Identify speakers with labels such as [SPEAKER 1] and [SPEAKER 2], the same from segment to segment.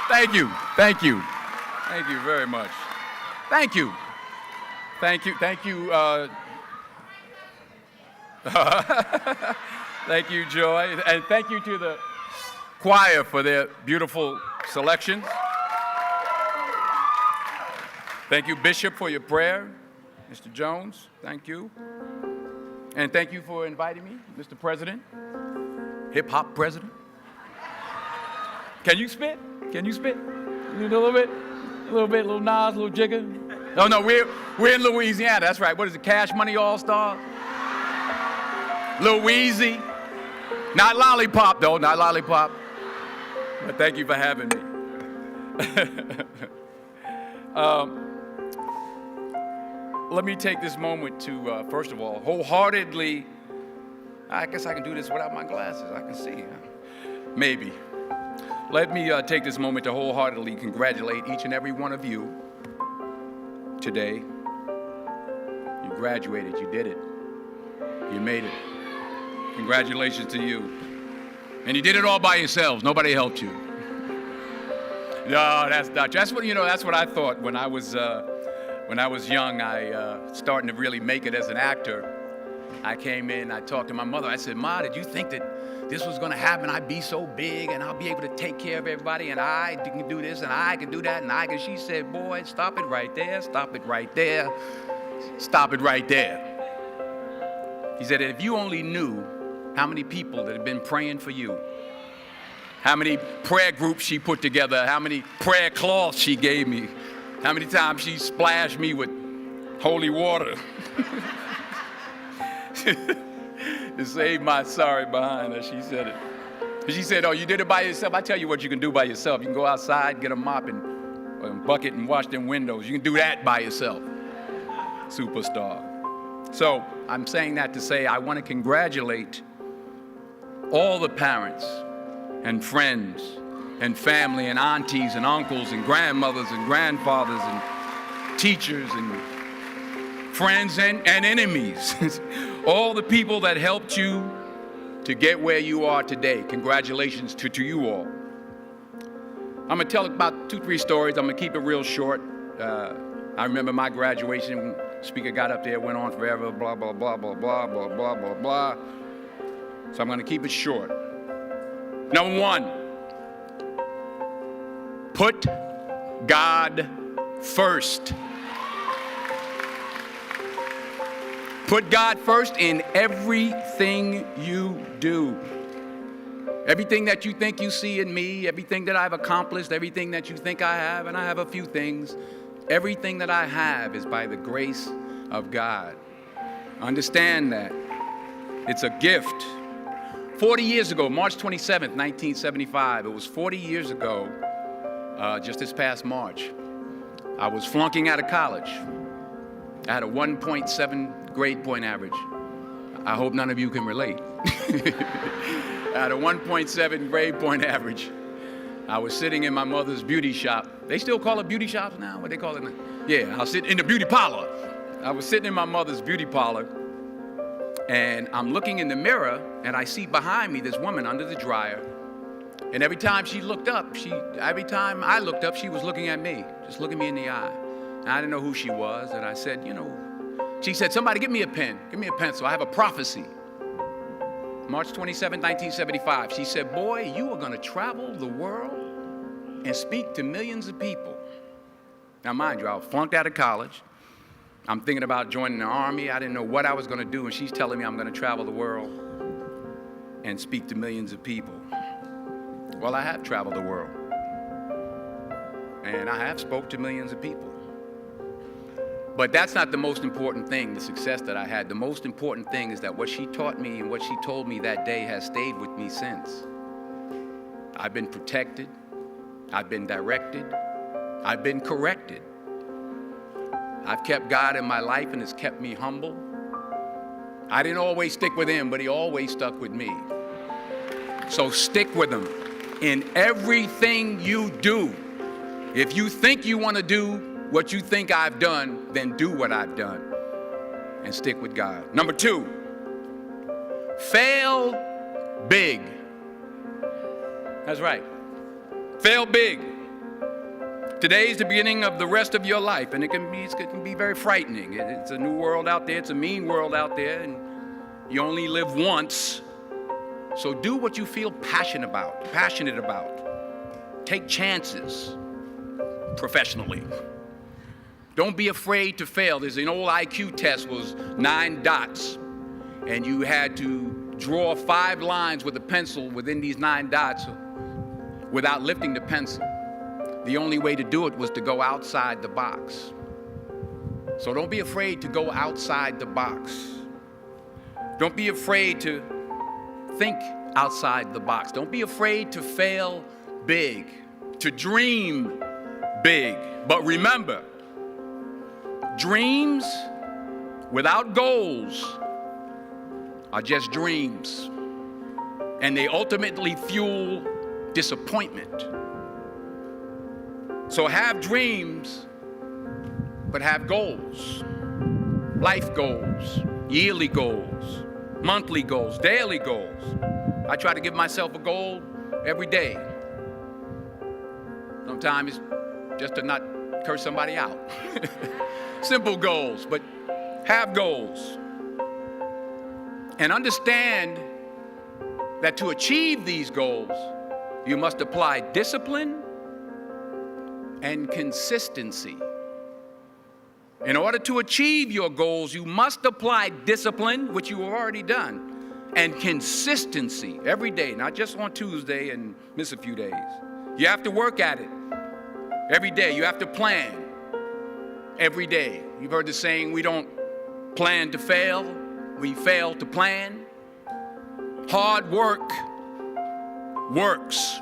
[SPEAKER 1] Thank you. Thank you. Thank you very much. Thank you. Thank you. Thank you. Thank you, Joy. And thank you to the choir for their beautiful selections. Thank you, Bishop, for your prayer. Mr. Jones, thank you. And thank you for inviting me, Mr. President, hip-hop president. Can you spit? Can you spit? You do a little bit? A little Nas, a little Jigga? No, we're in Louisiana, that's right. What is it, Cash Money All-Star? Lil Weezy. Not Lollipop, though, not Lollipop. But thank you for having me. Let me take this moment to, first of all, wholeheartedly, I guess I can do this without my glasses, I can see. Maybe. Let me take this moment to wholeheartedly congratulate each and every one of you today. You graduated, you did it. You made it. Congratulations to you. And you did it all by yourselves, nobody helped you. No, that's not, that's what I thought when I was young, starting to really make it as an actor. I came in, I talked to my mother. I said, Ma, did you think that this was going to happen? I'd be so big and I'll be able to take care of everybody and I can do this and I can do that and I can. She said, boy, stop it right there, stop it right there, stop it right there. He said, if you only knew how many people that have been praying for you, how many prayer groups she put together, how many prayer cloths she gave me, how many times she splashed me with holy water to save my sorry behind, as she said it. She said, oh, you did it by yourself? I tell you what you can do by yourself. You can go outside, get a mop and bucket and wash them windows. You can do that by yourself. Superstar. So I'm saying that to say I want to congratulate all the parents and friends and family and aunties and uncles and grandmothers and grandfathers and teachers and friends and enemies. All the people that helped you to get where you are today. Congratulations to you all. I'm going to tell about 2-3 stories. I'm going to keep it real short. I remember my graduation. Speaker got up there, went on forever, blah, blah, blah, blah, blah, blah, blah, blah, blah. So I'm going to keep it short. Number 1, put God first. Put God first in everything you do. Everything that you think you see in me, everything that I've accomplished, everything that you think I have, and I have a few things, everything that I have is by the grace of God. Understand that. It's a gift. 40 years ago, March 27th, 1975, it was 40 years ago, just this past March, I was flunking out of college. I had a 1.7 grade point average. I hope none of you can relate. I had a 1.7 grade point average. I was sitting in my mother's beauty shop. They still call it beauty shops now? What they call it now? Yeah, I was sitting in the beauty parlor. I was sitting in my mother's beauty parlor, and I'm looking in the mirror, and I see behind me this woman under the dryer. And every time she looked up, every time I looked up, she was looking at me, just looking me in the eye. And I didn't know who she was, and I said, she said, somebody give me a pen, give me a pencil, I have a prophecy. March 27, 1975, she said, boy, you are gonna travel the world and speak to millions of people. Now mind you, I was flunked out of college. I'm thinking about joining the army. I didn't know what I was gonna do, and she's telling me I'm gonna travel the world and speak to millions of people. Well, I have traveled the world, and I have spoke to millions of people. But that's not the most important thing, the success that I had. The most important thing is that what she taught me and what she told me that day has stayed with me since. I've been protected, I've been directed, I've been corrected. I've kept God in my life and it's kept me humble. I didn't always stick with him, but he always stuck with me. So stick with him in everything you do. If you think you want to do what you think I've done, then do what I've done and stick with God. Number 2, fail big. That's right. Fail big. Today is the beginning of the rest of your life, and it can be very frightening. It's a new world out there. It's a mean world out there, and you only live once. So do what you feel passionate about. Take chances professionally. Don't be afraid to fail. There's an old IQ test, was 9 dots, and you had to draw 5 lines with a pencil within these 9 dots without lifting the pencil. The only way to do it was to go outside the box. So don't be afraid to go outside the box. Don't be afraid to think outside the box. Don't be afraid to fail big, to dream big. But remember, dreams without goals are just dreams, and they ultimately fuel disappointment. So have dreams, but have goals. Life goals, yearly goals, monthly goals, daily goals. I try to give myself a goal every day. Sometimes it's just to not curse somebody out. Simple goals, but have goals. And understand that to achieve these goals, you must apply discipline and consistency. In order to achieve your goals, you must apply discipline, which you have already done, and consistency every day, not just on Tuesday and miss a few days. You have to work at it every day. You have to plan every day. You've heard the saying, we don't plan to fail, we fail to plan. Hard work works.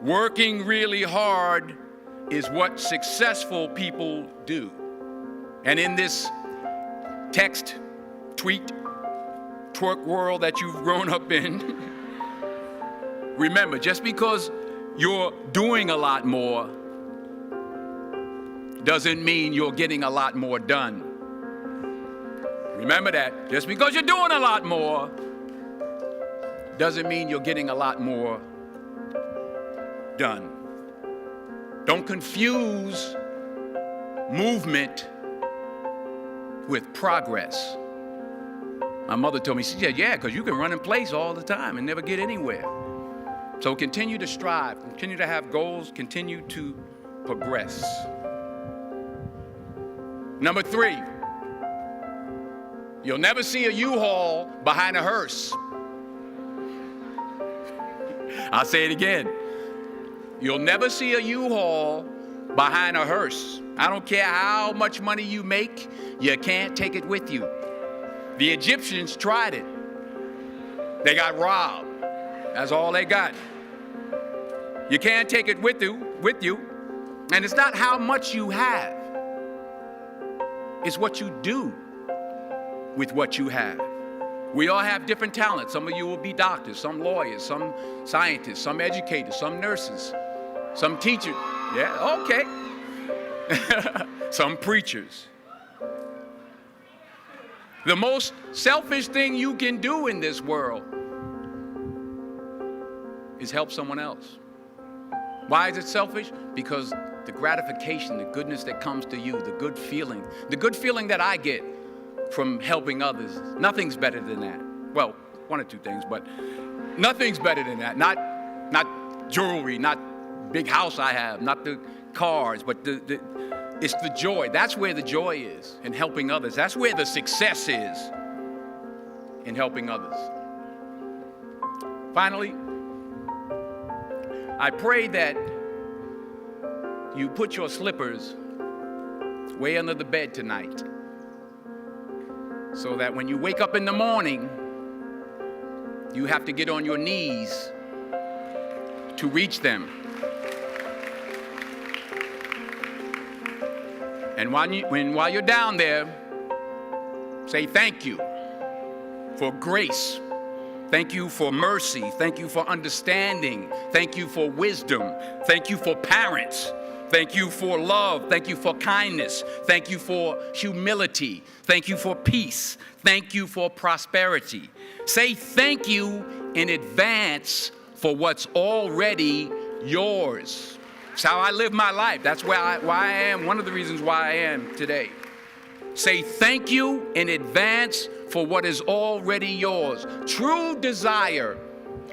[SPEAKER 1] Working really hard is what successful people do. And in this text, tweet, twerk world that you've grown up in, remember, just because you're doing a lot more doesn't mean you're getting a lot more done. Remember that. Just because you're doing a lot more doesn't mean you're getting a lot more done. Don't confuse movement with progress. My mother told me, she said, yeah, because you can run in place all the time and never get anywhere. So continue to strive, continue to have goals, continue to progress. Number 3, you'll never see a U-Haul behind a hearse. I'll say it again. You'll never see a U-Haul behind a hearse. I don't care how much money you make, you can't take it with you. The Egyptians tried it. They got robbed. That's all they got. You can't take it with you. And it's not how much you have. It's what you do with what you have. We all have different talents. Some of you will be doctors, some lawyers, some scientists, some educators, some nurses, some teachers. Yeah, okay. Some preachers. The most selfish thing you can do in this world is help someone else. Why is it selfish? Because the gratification, the goodness that comes to you, the good feeling that I get from helping others, nothing's better than that. Well, one or two things, but nothing's better than that. Not jewelry, not big house I have, not the cars, but it's the joy. That's where the joy is, in helping others. That's where the success is, in helping others. Finally, I pray that you put your slippers way under the bed tonight, so that when you wake up in the morning, you have to get on your knees to reach them. And while you're down there, say thank you for grace. Thank you for mercy. Thank you for understanding. Thank you for wisdom. Thank you for parents. Thank you for love. Thank you for kindness. Thank you for humility. Thank you for peace. Thank you for prosperity. Say thank you in advance for what's already yours. It's how I live my life. That's why I am, one of the reasons why I am today. Say thank you in advance for what is already yours. True desire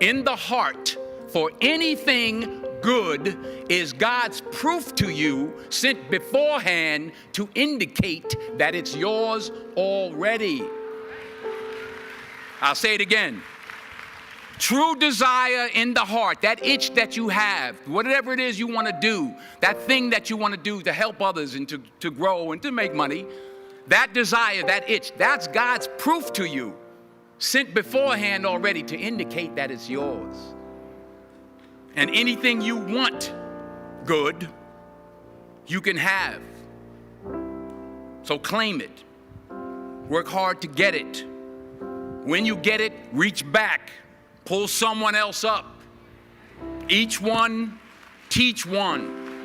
[SPEAKER 1] in the heart for anything good is God's proof to you, sent beforehand to indicate that it's yours already. I'll say it again. True desire in the heart, that itch that you have, whatever it is you want to do, that thing that you want to do to help others and to grow and to make money, that desire, that itch, that's God's proof to you, sent beforehand already to indicate that it's yours. And anything you want good, you can have. So claim it. Work hard to get it. When you get it, reach back. Pull someone else up. Each one, teach one.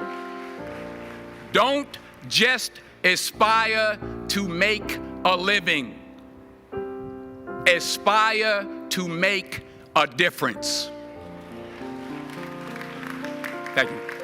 [SPEAKER 1] Don't just aspire to make a living. Aspire to make a difference. Thank you.